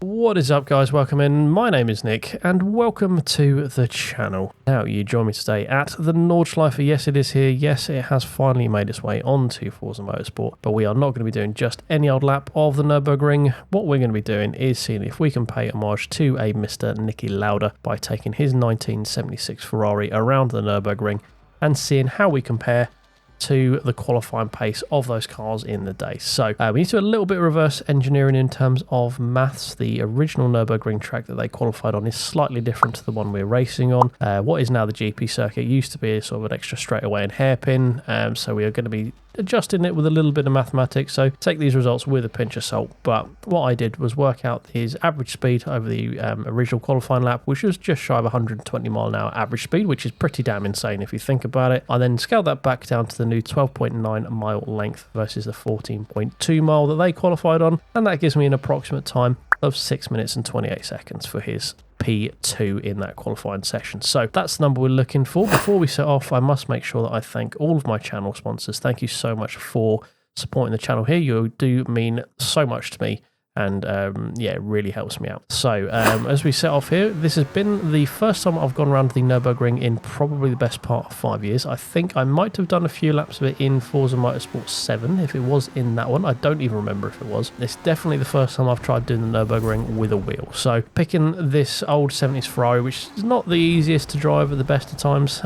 What is up, guys? Welcome in. My name is Nick and welcome to the channel. Now you join me today at the Nordschleife. Yes, it is here. Yes, it has finally made its way onto Forza Motorsport, but we are not going to be doing just any old lap of the Nürburgring. What we're going to be doing is seeing if we can pay homage to a Mr. Niki Lauda by taking his 1976 Ferrari around the Nürburgring and seeing how we compare to the qualifying pace of those cars in the day. So we need to do a little bit of reverse engineering in terms of maths. The original Nürburgring track that they qualified on is slightly different to the one we're racing on. What is now the GP circuit used to be sort of an extra straightaway and hairpin, so we are going to be adjusting it with a little bit of mathematics, so take these results with a pinch of salt. But what I did was work out his average speed over the original qualifying lap, which was just shy of 120 mile an hour average speed, which is pretty damn insane if you think about it. I then scaled that back down to the new 12.9 mile length versus the 14.2 mile that they qualified on, and that gives me an approximate time of 6 minutes and 28 seconds for his P2 in that qualifying session. So that's the number we're looking for. Before we set off, I must make sure that I thank all of my channel sponsors. Thank you so much for supporting the channel here. You do mean so much to me, and yeah, it really helps me out. So as we set off here, this has been the first time I've gone around the Nürburgring in probably the best part of 5 years. I think I might have done a few laps of it in Forza Motorsport 7 if it was in that one. I don't even remember if it was. It's definitely the first time I've tried doing the Nürburgring with a wheel. So picking this old 70s Ferrari, which is not the easiest to drive at the best of times,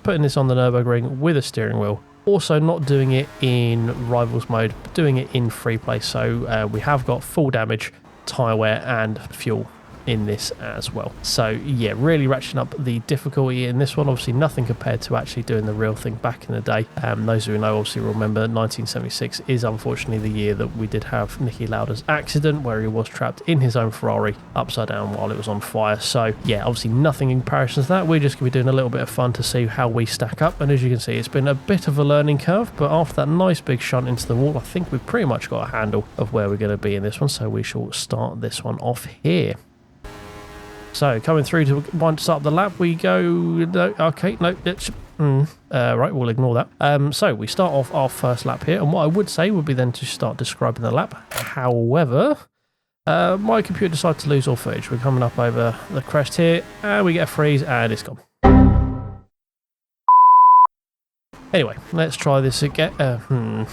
putting this on the Nürburgring with a steering wheel. Also not doing it in rivals mode, but doing it in free play. So we have got full damage, tyre wear and fuel in this as well. So yeah, really ratcheting up the difficulty in this one. Obviously nothing compared to actually doing the real thing back in the day. Those who know obviously remember 1976 is unfortunately the year that we did have Niki Lauda's accident where he was trapped in his own Ferrari upside down while it was on fire. So yeah, obviously nothing in comparison to that. We're just going to be doing a little bit of fun to see how we stack up, and as you can see, it's been a bit of a learning curve, but after that nice big shunt into the wall, I think we've pretty much got a handle of where we're going to be in this one. So we shall start this one off here. So coming through to one to start the lap, we go, no, okay, no, it's, right, we'll ignore that. So we start off our first lap here, and what I would say would be then to start describing the lap. However, my computer decided to lose all footage. We're coming up over the crest here, and we get a freeze, and it's gone. Anyway, let's try this again.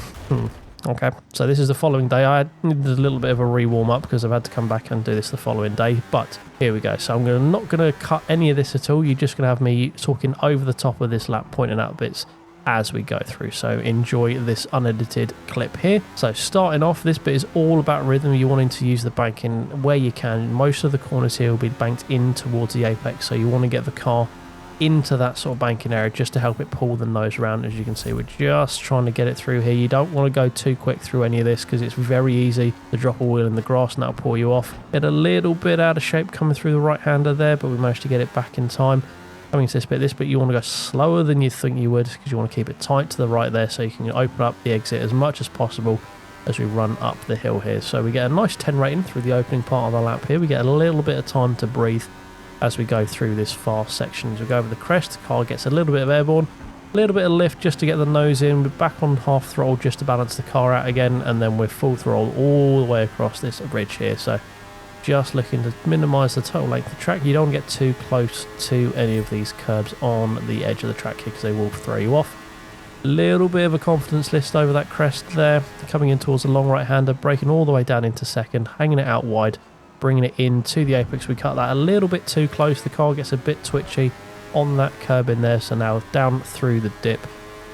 Okay, so this is the following day. I needed a little bit of a re-warm up because I've had to come back and do this the following day, but here we go. So I'm not going to cut any of this at all. You're just going to have me talking over the top of this lap, pointing out bits as we go through. So enjoy this unedited clip here. So starting off, this bit is all about rhythm. You're wanting to use the banking where you can. Most of the corners here will be banked in towards the apex, so you want to get the car into that sort of banking area just to help it pull the nose around. As you can see, we're just trying to get it through here. You don't want to go too quick through any of this because it's very easy to drop a wheel in the grass and that'll pull you off. Get a little bit out of shape coming through the right hander there, but we managed to get it back in time. Coming to this bit you want to go slower than you think you would because you want to keep it tight to the right there so you can open up the exit as much as possible as we run up the hill here. So we get a nice 10 rating through the opening part of the lap here. We get a little bit of time to breathe as we go through this fast section. As we go over the crest, the car gets a little bit of airborne, a little bit of lift just to get the nose in. We're back on half throttle just to balance the car out again, and then we're full throttle all the way across this bridge here. So just looking to minimise the total length of the track. You don't want to get too close to any of these curbs on the edge of the track here because they will throw you off. Little bit of a confidence list over that crest there, coming in towards the long right hander, braking all the way down into second, hanging it out wide, bringing it into the apex. We cut that a little bit too close. The car gets a bit twitchy on that curb in there, so now down through the dip,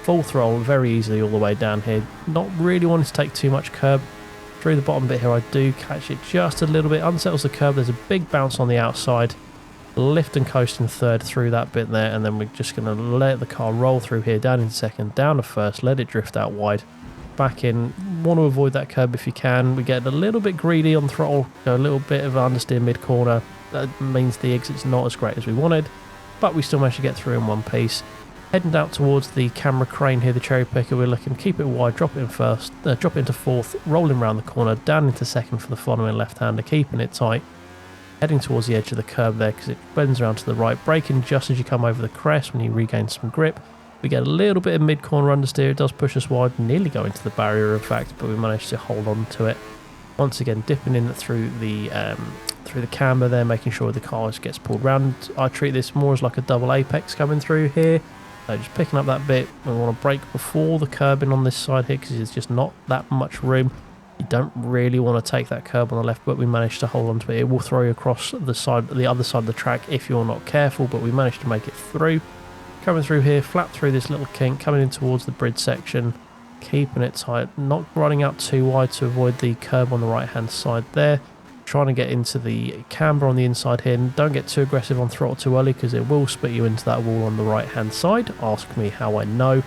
full throttle very easily all the way down here. Not really wanting to take too much curb through the bottom bit here. I do catch it just a little bit, unsettles the curb. There's a big bounce on the outside, lift and coast in third through that bit there, and then we're just going to let the car roll through here, down into second, down to first, let it drift out wide, back in. Want to avoid that curb if you can. We get a little bit greedy on throttle, go a little bit of understeer mid corner. That means the exit's not as great as we wanted, but we still managed to get through in one piece. Heading out towards the camera crane here, the cherry picker, we're looking to keep it wide, drop it in first, drop it into fourth, rolling around the corner, down into second for the following left-hander, keeping it tight. Heading towards the edge of the curb there because it bends around to the right, braking just as you come over the crest when you regain some grip. We get a little bit of mid-corner understeer. It does push us wide, nearly going to the barrier in fact, but we managed to hold on to it. Once again, dipping in through the camber there, making sure the car gets pulled round. I treat this more as like a double apex coming through here. So just picking up that bit. We want to brake before the curbing on this side here because there's just not that much room. You don't really want to take that curb on the left, but we managed to hold on to it. It will throw you across the other side of the track if you're not careful, but we managed to make it through. Coming through here, flat through this little kink, coming in towards the bridge section, keeping it tight, not running out too wide to avoid the curb on the right hand side there. Trying to get into the camber on the inside here, and don't get too aggressive on throttle too early because it will spit you into that wall on the right hand side. Ask me how I know.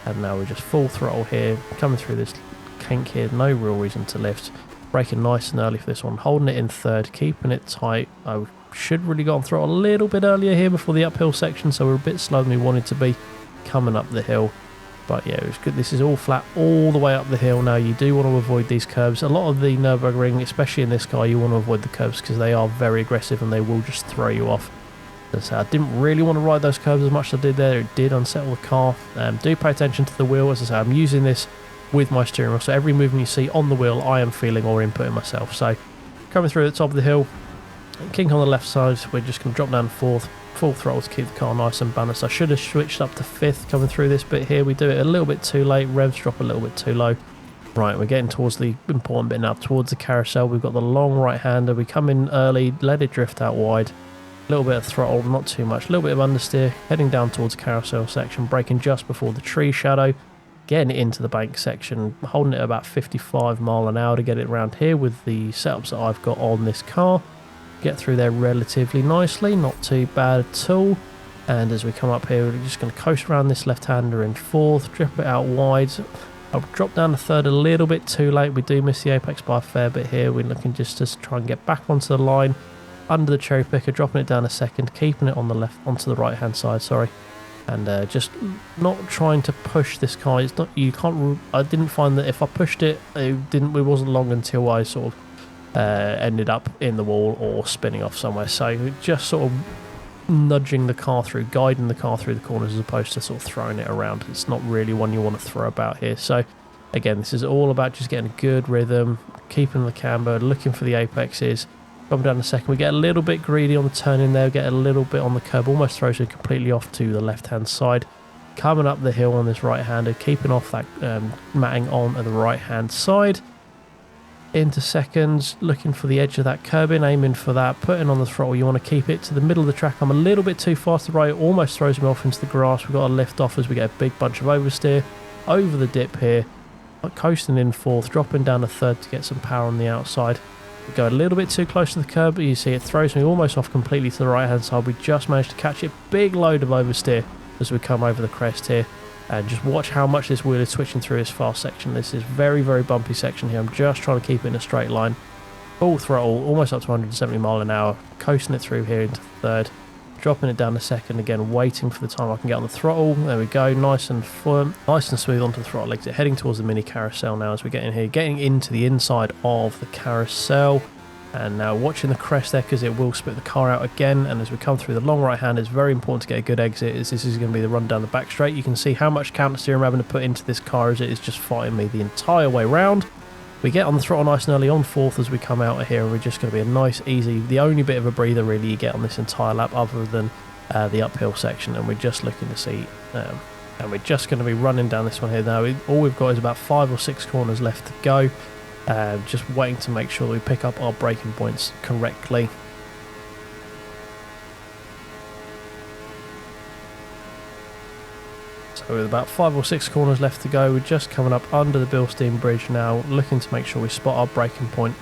And now we're just full throttle here, coming through this kink here, no real reason to lift. Braking nice and early for this one, holding it in third, keeping it tight. I should really got on throttle a little bit earlier here before the uphill section, so we're a bit slower than we wanted to be coming up the hill. But yeah, it was good. This is all flat all the way up the hill. Now you do want to avoid these curves. A lot of the Nürburgring, especially in this car, you want to avoid the curves because they are very aggressive and they will just throw you off. So I didn't really want to ride those curves as much as I did there. It did unsettle the car. Do pay attention to the wheel. As I say, I'm using this with my steering wheel, so every movement you see on the wheel I am feeling or inputting myself. So coming through the top of the hill, kink on the left side, we're just going to drop down fourth, full throttle to keep the car nice and balanced. I should have switched up to fifth coming through this bit here. We do it a little bit too late, revs drop a little bit too low. Right, we're getting towards the important bit now, towards the carousel. We've got the long right hander, we come in early, let it drift out wide, a little bit of throttle, not too much, a little bit of understeer, heading down towards the carousel section, braking just before the tree shadow, getting it into the bank section, holding it about 55 mile an hour to get it around here with the setups that I've got on this car. Get through there relatively nicely, not too bad at all. And as we come up here, we're just going to coast around this left-hander in fourth, drip it out wide. I'll drop down to third a little bit too late. We do miss the apex by a fair bit here. We're looking just to try and get back onto the line under the cherry picker, dropping it down a second, keeping it on the left, onto the right-hand side, sorry. And just not trying to push this car. It's not, you can't. I didn't find that if I pushed it, it wasn't long until I sort of ended up in the wall or spinning off somewhere. So just sort of nudging the car through, guiding the car through the corners as opposed to sort of throwing it around. It's not really one you want to throw about here. So again, this is all about just getting a good rhythm, keeping the camber, looking for the apexes. Coming down a second, we get a little bit greedy on the turn in there, get a little bit on the curb, almost throws it completely off to the left hand side. Coming up the hill on this right hander, keeping off that matting on the right hand side. Into seconds, looking for the edge of that curbing, aiming for that, putting on the throttle. You want to keep it to the middle of the track. I'm a little bit too fast to the right, almost throws me off into the grass. We've got to lift off as we get a big bunch of oversteer over the dip here, coasting in fourth, dropping down to third to get some power on the outside. We go a little bit too close to the curb, but you see it throws me almost off completely to the right hand side. We just managed to catch it, big load of oversteer as we come over the crest here. And just watch how much this wheel is switching through this fast section. This is very, very bumpy section here. I'm just trying to keep it in a straight line. Full throttle, almost up to 170 mile an hour. Coasting it through here into third. Dropping it down a second again, waiting for the time I can get on the throttle. There we go, nice and firm, nice and smooth onto the throttle exit. Heading towards the mini carousel now as we get in here. Getting into the inside of the carousel. And now watching the crest there because it will spit the car out again. And as we come through the long right hand, it's very important to get a good exit as this is going to be the run down the back straight. You can see how much counter steer I'm having to put into this car as it is just fighting me the entire way round. We get on the throttle nice and early on fourth as we come out of here, and we're just going to be a nice, easy, the only bit of a breather really you get on this entire lap other than the uphill section. And we're just looking to see, and we're just going to be running down this one here now. All we've got is about 5 or 6 corners left to go. Just waiting to make sure that we pick up our braking points correctly. So with about 5 or 6 corners left to go, we're just coming up under the Bilstein Bridge now, looking to make sure we spot our braking point.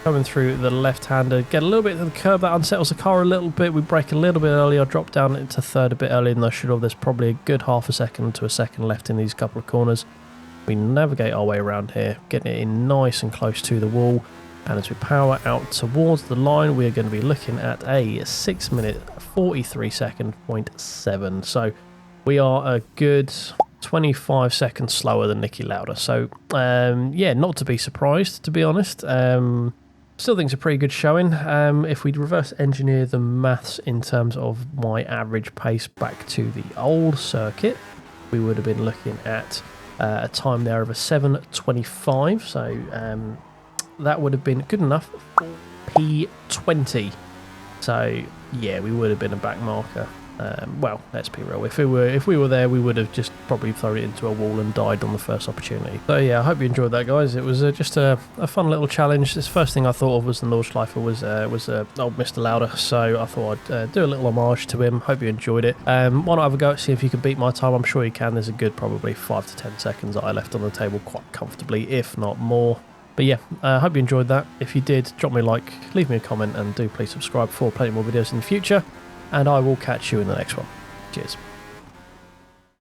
Coming through the left-hander, get a little bit of the curb, that unsettles the car a little bit. We brake a little bit early. I dropped down into third a bit earlier than I should have. There's probably a good half a second to a second left in these couple of corners. We navigate our way around here, getting it in nice and close to the wall. And as we power out towards the line, we're going to be looking at a 6 minute 43 second 0.7. So we are a good 25 seconds slower than Niki Lauda. So yeah, not to be surprised, to be honest. Still think it's a pretty good showing. If we reverse engineer the maths in terms of my average pace back to the old circuit, we would have been looking at a time there of a 7:25, so that would have been good enough for P20. So yeah, we would have been a back marker. Well, let's be real. If we were there, we would have just probably thrown it into a wall and died on the first opportunity. So yeah, I hope you enjoyed that, guys. It was just a fun little challenge. This first thing I thought of was the Nordschleife was old Mr. Lauda. So I thought I'd do a little homage to him. Hope you enjoyed it. Why not have a go at see if you can beat my time? I'm sure you can. There's a good probably 5 to 10 seconds that I left on the table quite comfortably, if not more. But yeah, I hope you enjoyed that. If you did, drop me a like, leave me a comment, and do please subscribe for plenty more videos in the future. And I will catch you in the next one. Cheers.